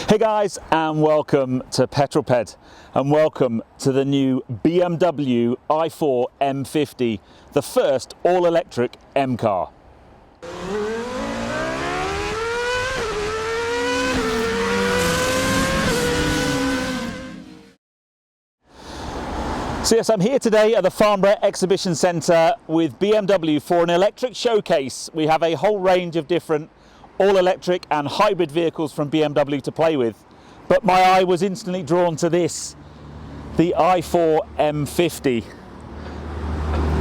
Hey guys, and welcome to Petrol Ped, and welcome to the new BMW i4 M50, the first all-electric M car. So yes, I'm here today at the Farnborough Exhibition Centre with BMW for an electric showcase. We have a whole range of different all-electric and hybrid vehicles from BMW to play with. But my eye was instantly drawn to this, the i4 M50.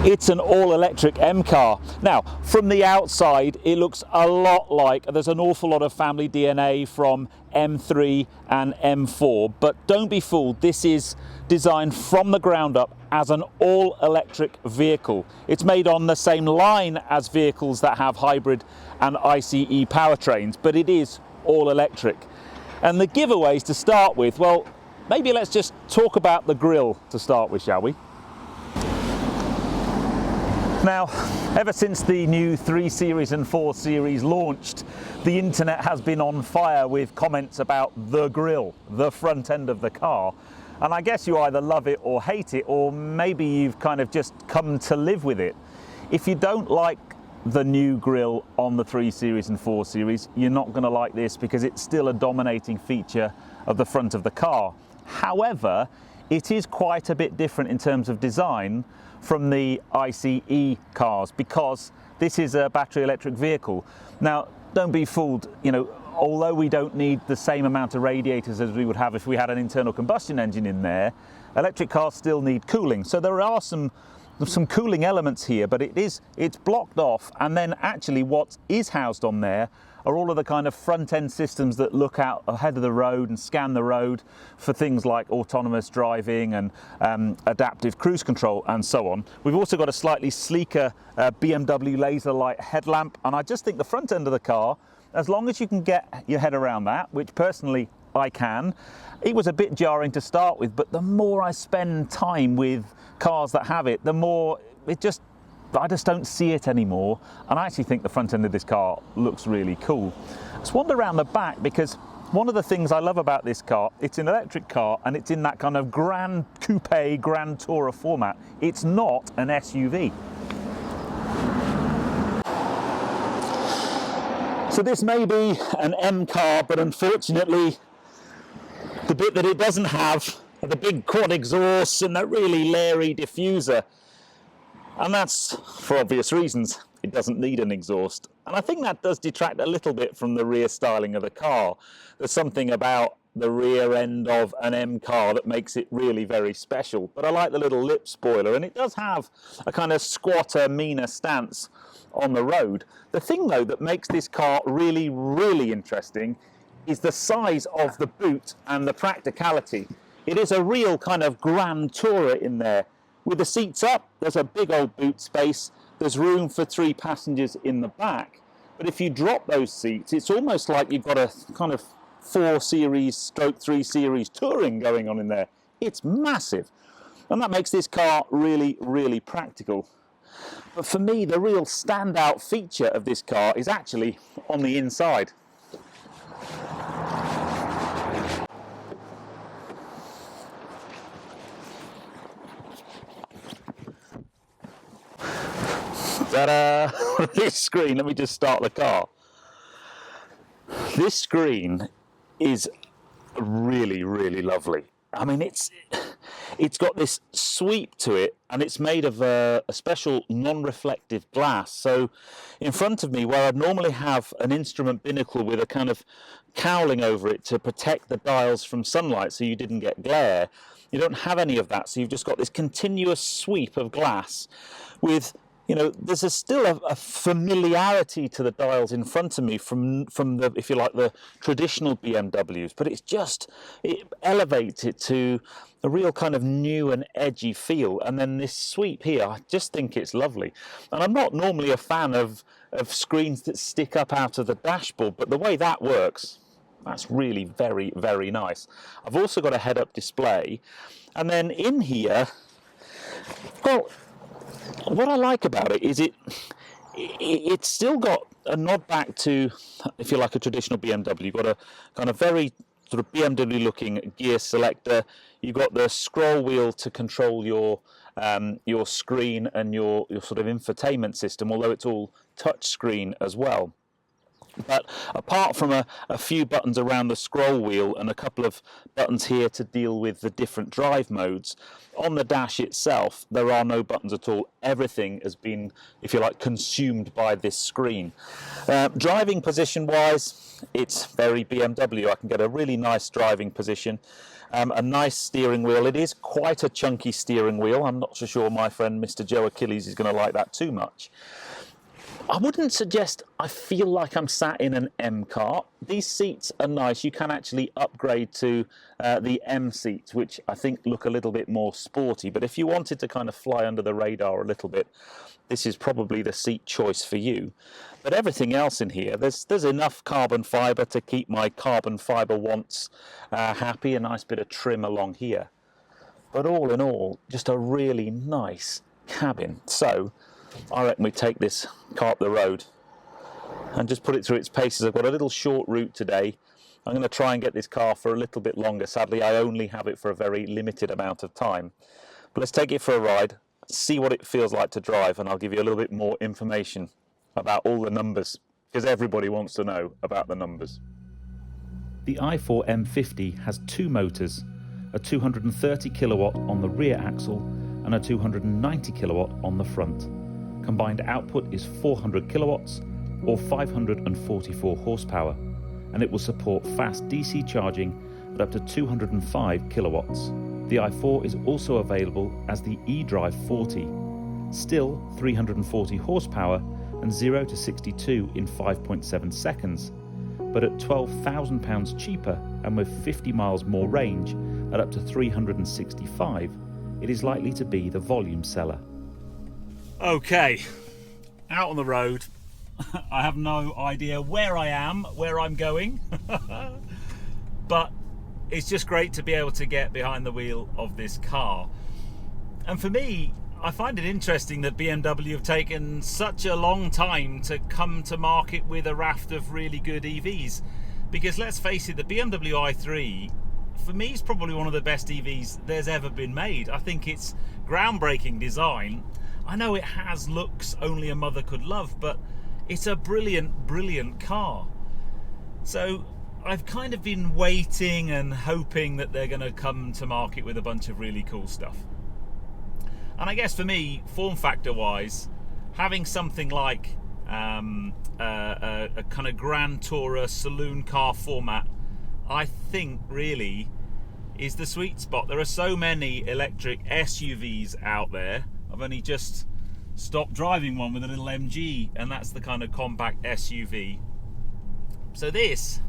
It's an all-electric M car. Now, from the outside, it looks a lot like, there's an awful lot of family DNA from M3 and M4, but don't be fooled, this is designed from the ground up as an all-electric vehicle. It's made on the same line as vehicles that have hybrid and ICE powertrains, but it is all-electric. And the giveaways to start with, well, maybe let's just talk about the grille to start with, shall we? Now, ever since the new 3 Series and 4 Series launched, the internet has been on fire with comments about the grille, the front end of the car. And I guess you either love it or hate it, or maybe you've kind of just come to live with it. If you don't like the new grille on the 3 Series and 4 Series, you're not going to like this because it's still a dominating feature of the front of the car. However, it is quite a bit different in terms of design from the ICE cars because this is a battery electric vehicle. Now, don't be fooled, although we don't need the same amount of radiators as we would have if we had an internal combustion engine in there, electric cars still need cooling. So there are some cooling elements here, but it's blocked off, and then actually what is housed on there are all of the kind of front end systems that look out ahead of the road and scan the road for things like autonomous driving and adaptive cruise control and so on. We've also got a slightly sleeker BMW laser light headlamp, and I just think the front end of the car, as long as you can get your head around that, which personally I can, it was a bit jarring to start with, but the more I spend time with cars that have it, the more I just don't see it anymore, and I actually think the front end of this car looks really cool. Let's wander around the back, because one of the things I love about this car, it's an electric car and it's in that kind of grand coupe, grand tourer format. It's not an SUV. So this may be an M car, but unfortunately the bit that it doesn't have are the big quad exhausts and that really leery diffuser. And that's for obvious reasons. It doesn't need an exhaust. And I think that does detract a little bit from the rear styling of the car. There's something about the rear end of an M car that makes it really very special. But I like the little lip spoiler, and it does have a kind of squatter, meaner stance on the road. The thing though that makes this car really, really interesting is the size of the boot and the practicality. It is a real kind of grand tourer in there. With the seats up, there's a big old boot space. There's room for 3 passengers in the back. But if you drop those seats, it's almost like you've got a kind of 4 Series / 3 Series touring going on in there. It's massive. And that makes this car really, really practical. But for me, the real standout feature of this car is actually on the inside. Ta-da! This screen, let me just start the car. This screen is really, really lovely. I mean, it's got this sweep to it, and it's made of a special non-reflective glass. So in front of me, where I'd normally have an instrument binnacle with a kind of cowling over it to protect the dials from sunlight so you didn't get glare, you don't have any of that. So you've just got this continuous sweep of glass with, there's still a familiarity to the dials in front of me from the, if you like, the traditional BMWs, but it elevates it to a real kind of new and edgy feel. And then this sweep here, I just think it's lovely. And I'm not normally a fan of screens that stick up out of the dashboard, but the way that works, that's really very, very nice. I've also got a head-up display, and then in here, well, what I like about it is it's still got a nod back to, if you like, a traditional BMW. You've got a kind of very sort of BMW looking gear selector. You've got the scroll wheel to control your screen and your sort of infotainment system, although it's all touch screen as well. But apart from a few buttons around the scroll wheel and a couple of buttons here to deal with the different drive modes, on the dash itself there are no buttons at all. Everything has been, if you like, consumed by this screen. Driving position wise, it's very BMW. I can get a really nice driving position. A nice steering wheel. It is quite a chunky steering wheel. I'm not so sure my friend Mr. Joe Achilles is going to like that too much. I wouldn't suggest I feel like I'm sat in an M car. These seats are nice. You can actually upgrade to the M seats, which I think look a little bit more sporty. But if you wanted to kind of fly under the radar a little bit, this is probably the seat choice for you. But everything else in here, there's enough carbon fibre to keep my carbon fibre wants happy. A nice bit of trim along here. But all in all, just a really nice cabin. So I reckon we take this car up the road and just put it through its paces. I've got a little short route today. I'm going to try and get this car for a little bit longer. Sadly, I only have it for a very limited amount of time. But let's take it for a ride, see what it feels like to drive, and I'll give you a little bit more information about all the numbers, because everybody wants to know about the numbers. The i4 M50 has two motors, a 230 kilowatt on the rear axle and a 290 kilowatt on the front. Combined output is 400 kilowatts or 544 horsepower, and it will support fast DC charging at up to 205 kilowatts. The i4 is also available as the eDrive 40, still 340 horsepower and 0 to 62 in 5.7 seconds, but at £12,000 cheaper and with 50 miles more range at up to 365, it is likely to be the volume seller. Okay, out on the road. I have no idea where I am, where I'm going, but it's just great to be able to get behind the wheel of this car. And for me, I find it interesting that BMW have taken such a long time to come to market with a raft of really good EVs, because let's face it, the BMW i3 for me is probably one of the best EVs there's ever been made. I think it's groundbreaking design. I know it has looks only a mother could love, but it's a brilliant car. So I've kind of been waiting and hoping that they're going to come to market with a bunch of really cool stuff. And I guess for me, form factor wise, having something like a kind of Grand Tourer saloon car format, I think really is the sweet spot. There are so many electric SUVs out there. I've only just stopped driving one with a little MG, and that's the kind of compact SUV. So this,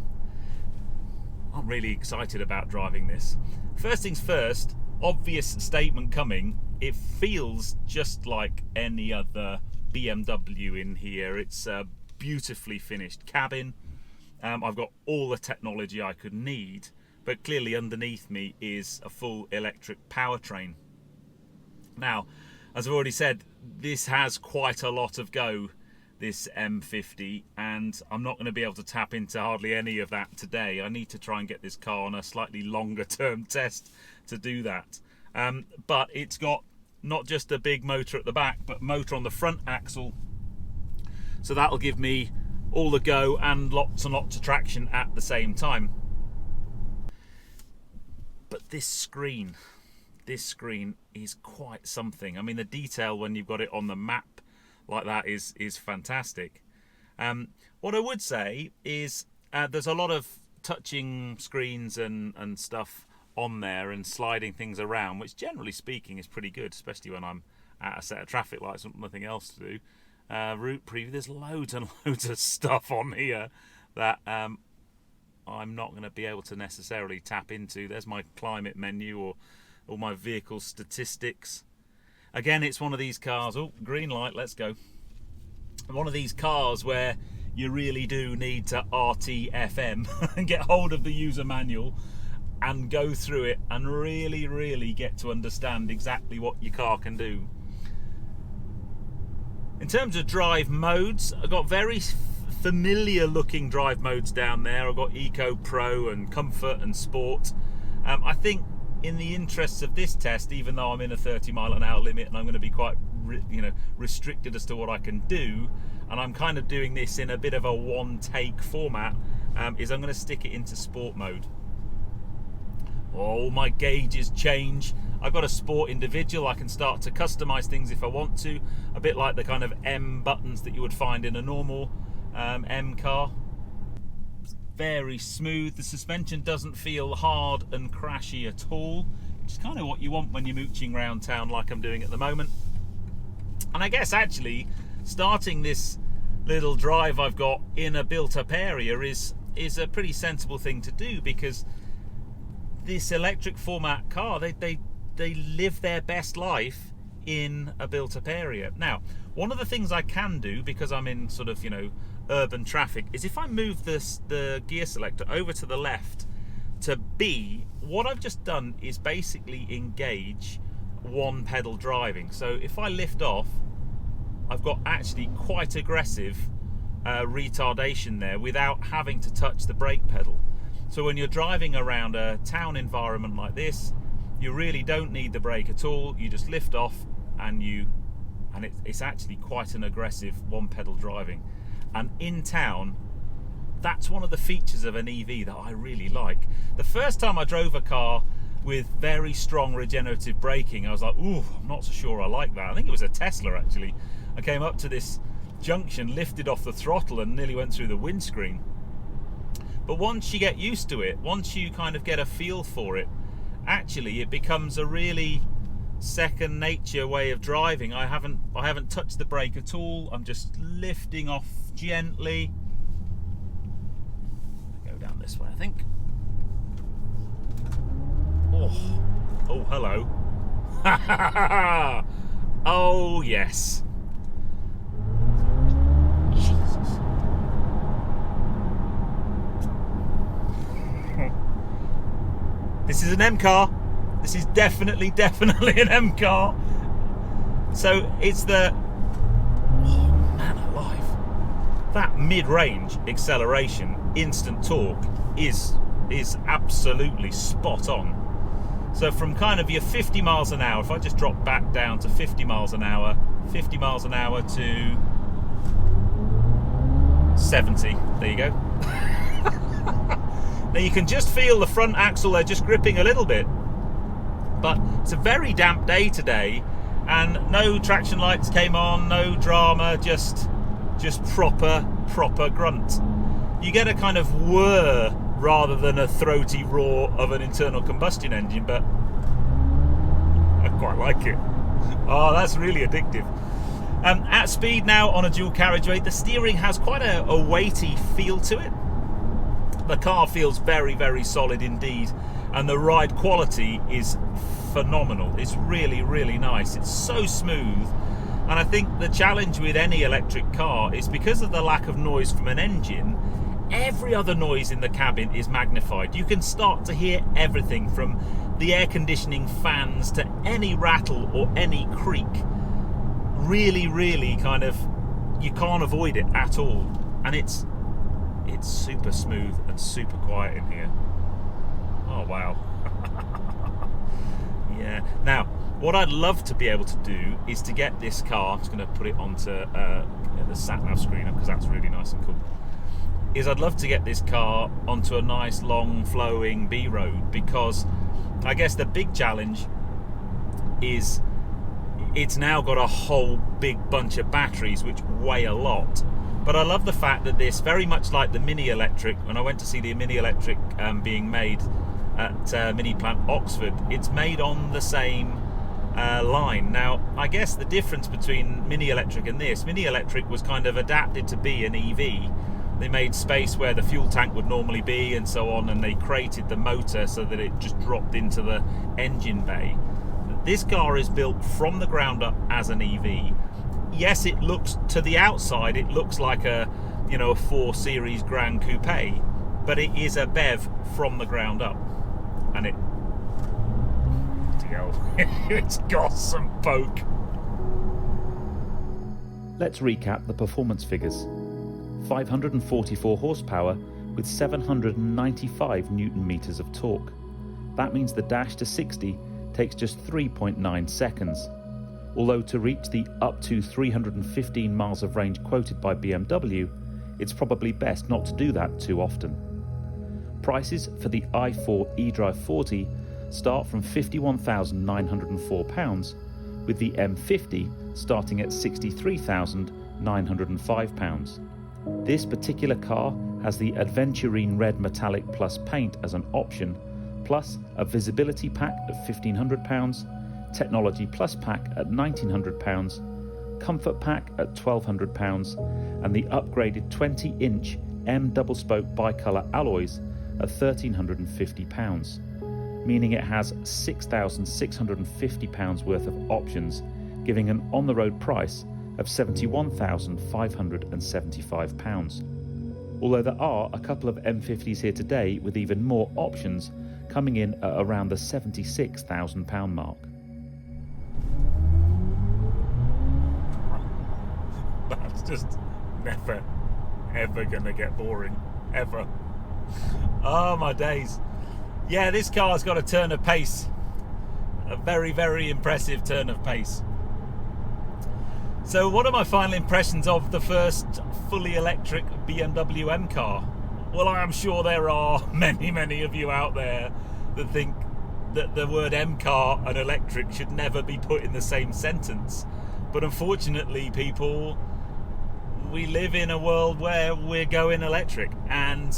I'm really excited about driving this. First things first, obvious statement coming, it feels just like any other BMW in here. It's a beautifully finished cabin. I've got all the technology I could need, but clearly underneath me is a full electric powertrain. Now, as I've already said, this has quite a lot of go, this M50, and I'm not going to be able to tap into hardly any of that today. I need to try and get this car on a slightly longer term test to do that. But it's got not just a big motor at the back, but motor on the front axle, so that'll give me all the go and lots of traction at the same time. But this screen is quite something. I mean, the detail when you've got it on the map like that is fantastic. What I would say is there's a lot of touching screens and stuff on there and sliding things around, which generally speaking is pretty good, especially when I'm at a set of traffic lights and nothing else to do. Route preview, there's loads and loads of stuff on here that I'm not going to be able to necessarily tap into. There's my climate menu or all my vehicle statistics. Again, it's one of these cars, oh, green light, let's go. One of these cars where you really do need to RTFM and get hold of the user manual and go through it and really get to understand exactly what your car can do. In terms of drive modes, I've got very familiar looking drive modes down there. I've got Eco, Pro and Comfort and Sport. I think in the interests of this test, even though I'm in a 30-mile-an-hour limit and I'm going to be quite restricted as to what I can do, and I'm kind of doing this in a bit of a one-take format, is I'm going to stick it into Sport mode. Oh, my gauges change. I've got a Sport individual. I can start to customize things if I want to, a bit like the kind of M buttons that you would find in a normal M car. It's very smooth. The suspension doesn't feel hard and crashy at all, which is kind of what you want when you're mooching around town like I'm doing at the moment. And I guess actually starting this little drive I've got in a built-up area is a pretty sensible thing to do, because this electric format car, they live their best life in a built-up area. Now, one of the things I can do, because I'm in sort of urban traffic, is if I move the gear selector over to the left to B, what I've just done is basically engage one pedal driving. So if I lift off, I've got actually quite aggressive retardation there without having to touch the brake pedal. So when you're driving around a town environment like this, you really don't need the brake at all. You just lift off and it's actually quite an aggressive one pedal driving. And in town, that's one of the features of an EV that I really like. The first time I drove a car with very strong regenerative braking, I was like, ooh, I'm not so sure I like that. I think it was a Tesla actually. I came up to this junction, lifted off the throttle and nearly went through the windscreen. But once you get used to it, once you kind of get a feel for it, actually it becomes a really second nature way of driving. I haven't touched the brake at all. I'm just lifting off gently. Go down this way, I think. Oh, hello. Oh yes. Jesus. This is an M car. This is definitely an M car. So it's the, oh man alive, that mid-range acceleration, instant torque is absolutely spot on. So from kind of your 50 miles an hour, if I just drop back down to 50 miles an hour, 50 miles an hour to 70, there you go. Now you can just feel the front axle there just gripping a little bit, but it's a very damp day today and no traction lights came on, no drama, just proper grunt. You get a kind of whir rather than a throaty roar of an internal combustion engine, but I quite like it. Oh, that's really addictive. At speed now on a dual carriageway, the steering has quite a weighty feel to it. The car feels very solid indeed, and the ride quality is phenomenal. It's really nice. It's so smooth, and I think the challenge with any electric car is because of the lack of noise from an engine, every other noise in the cabin is magnified. You can start to hear everything from the air conditioning fans to any rattle or any creak. Really kind of, you can't avoid it at all, and it's super smooth and super quiet in here. Oh wow. Yeah. Now what I'd love to be able to do is to get this car, I'm just going to put it onto the sat-nav screen because that's really nice and cool, is I'd love to get this car onto a nice long flowing B road, because I guess the big challenge is it's now got a whole big bunch of batteries which weigh a lot. But I love the fact that this, very much like the Mini Electric, when I went to see the Mini Electric being made at Mini Plant Oxford, it's made on the same line. Now, I guess the difference between Mini Electric and this, Mini Electric was kind of adapted to be an EV. They made space where the fuel tank would normally be and so on, and they created the motor so that it just dropped into the engine bay. This car is built from the ground up as an EV. Yes, it looks, to the outside, it looks like a 4 Series Grand Coupe, but it is a BEV from the ground up, and it's got some poke. Let's recap the performance figures. 544 horsepower with 795 newton meters of torque. That means the dash to 60 takes just 3.9 seconds. Although to reach the up to 315 miles of range quoted by BMW, it's probably best not to do that too often. Prices for the i4 eDrive 40 start from £51,904, with the M50 starting at £63,905. This particular car has the Adventurine Red Metallic Plus paint as an option, plus a visibility pack at £1,500, Technology Plus pack at £1,900, Comfort pack at £1,200, and the upgraded 20-inch M double-spoke bicolour alloys at £1,350, meaning it has £6,650 worth of options, giving an on-the-road price of £71,575. Although there are a couple of M50s here today with even more options, coming in at around the £76,000 mark. That's just never, ever gonna get boring, ever. Oh my days. Yeah, this car's got a turn of pace. A very, very impressive turn of pace. So what are my final impressions of the first fully electric BMW M car? Well, I am sure there are many of you out there that think that the word M car and electric should never be put in the same sentence. But unfortunately, people, we live in a world where we're going electric, and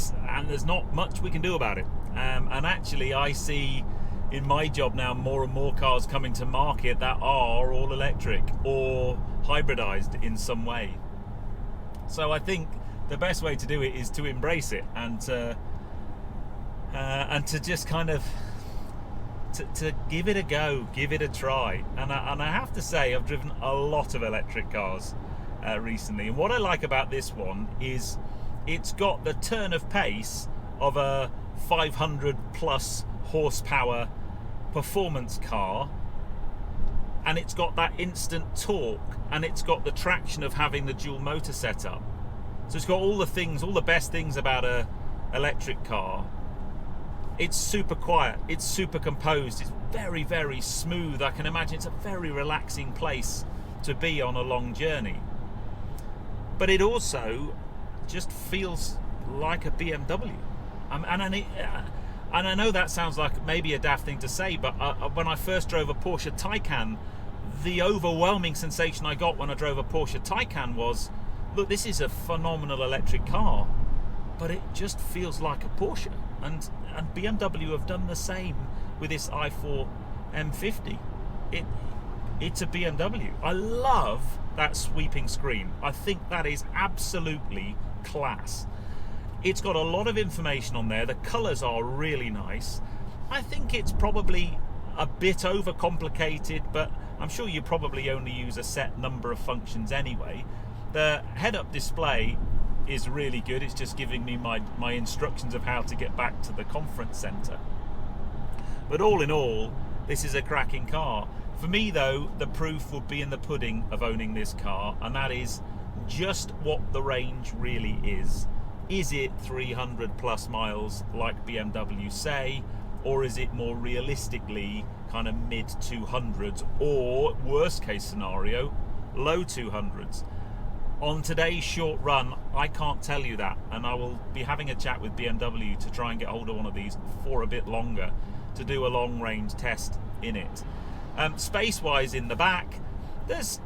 there's not much we can do about it. And actually, I see in my job now more and more cars coming to market that are all electric or hybridized in some way. So I think the best way to do it is to embrace it and to just kind of to give it a go, give it a try. And I have to say, I've driven a lot of electric cars recently, and what I like about this one is it's got the turn of pace of a 500 plus horsepower performance car, and it's got that instant torque, and it's got the traction of having the dual motor setup. So it's got all the things, all the best things about a electric car. It's super quiet, it's super composed, it's very, very smooth. I can imagine it's a very relaxing place to be on a long journey. But it also just feels like a BMW. And I know that sounds like maybe a daft thing to say, but when I first drove a Porsche Taycan, the overwhelming sensation I got when I drove a Porsche Taycan was, look, this is a phenomenal electric car, but it just feels like a Porsche. And BMW have done the same with this i4 M50. It's a BMW. I love that sweeping screen. I think that is absolutely class. It's got a lot of information on there. The colours are really nice. I think it's probably a bit overcomplicated, but I'm sure you probably only use a set number of functions anyway. The head-up display is really good. It's just giving me my instructions of how to get back to the conference centre. But all in all, this is a cracking car. For me though, the proof would be in the pudding of owning this car, and that is just what the range really is. Is it 300 plus miles like BMW say, or is it more realistically kind of mid 200s, or worst case scenario, low 200s? On today's short run, I can't tell you that, and I will be having a chat with BMW to try and get hold of one of these for a bit longer to do a long range test in it. Space-wise in the back, there's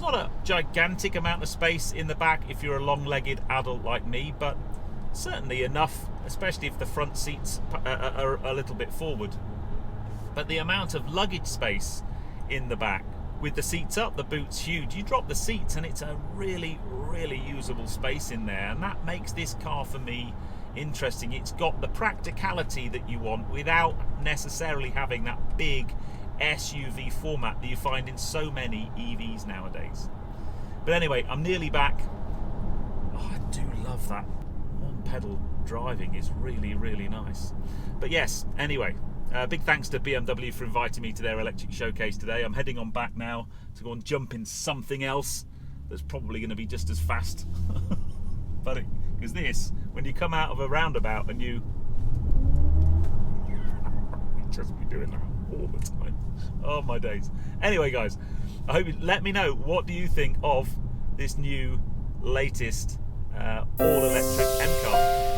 not a gigantic amount of space in the back if you're a long-legged adult like me, but certainly enough, especially if the front seats are a little bit forward. But the amount of luggage space in the back, with the seats up, the boot's huge. You drop the seats and it's a really, really usable space in there, and that makes this car for me interesting. It's got the practicality that you want without necessarily having that big SUV format that you find in so many EVs nowadays. But anyway, I'm nearly back. Oh, I do love that one pedal driving. Is really, really nice. But yes, anyway, big thanks to BMW for inviting me to their electric showcase today. I'm heading on back now to go and jump in something else that's probably going to be just as fast. But because this, when you come out of a roundabout and you just be doing that all the time. Oh my days. Anyway, guys, I hope you let me know, what do you think of this new latest all-electric M car?